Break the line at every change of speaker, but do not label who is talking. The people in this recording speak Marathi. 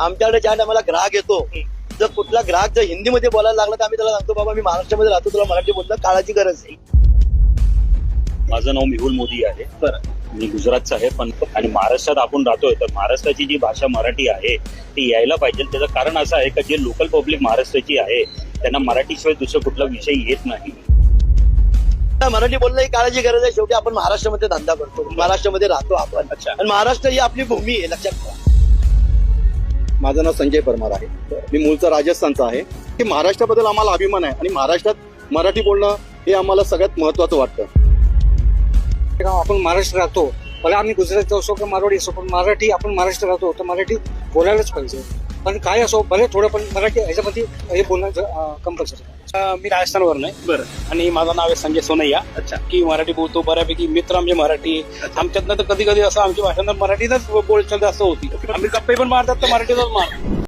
आमच्याकडे ज्या टायमाला ग्राहक येतो, जर कुठला ग्राहक जर हिंदीमध्ये बोलायला लागला तर आम्ही त्याला सांगतो, बाबा मी महाराष्ट्रामध्ये राहतो, तुला मराठी बोलणं काळाची गरज आहे.
माझं नाव मेहुल मोदी आहे. मी गुजरातचा आहे, पण आणि महाराष्ट्रात आपण राहतोय तर महाराष्ट्राची जी भाषा मराठी आहे ती यायला पाहिजे. त्याचं कारण असं आहे का जे लोकल पब्लिक महाराष्ट्राची आहे त्यांना मराठीशिवाय दुसरा कुठला विषय येत नाही.
मराठी बोलणं ही काळाची गरज आहे. शेवटी आपण महाराष्ट्रामध्ये धंदा करतो, महाराष्ट्रामध्ये राहतो आपण. आणि महाराष्ट्र ही आपली भूमी आहे, लक्षात ठेवा.
माझं नाव संजय परमार आहे. मी मूळचा राजस्थानचा आहे. की महाराष्ट्राबद्दल आम्हाला अभिमान आहे आणि महाराष्ट्रात मराठी बोलणं हे आम्हाला सगळ्यात महत्वाचं वाटतं.
आपण महाराष्ट्र राहतो, भले आम्ही गुजरात असो किंवा मारवाडी असो, पण मराठी आपण महाराष्ट्र राहतो तर मराठी बोलायलाच पाहिजे. पण काय असो, भले थोडं पण मराठी ह्याच्यामध्ये हे बोलणं कंपल्सरी.
मी राजस्थानवरून आहे. बरं. आणि माझं नाव आहे संजय सोनैया.
अच्छा.
की मराठी बोलतो बऱ्यापैकी. मित्र आमचे मराठी. आमच्यातनं तर कधी कधी असं आमची भाषा मराठीतच बोलचाल जास्त होती. आम्ही गप्पे पण मारतात तर मराठीतच मारतो.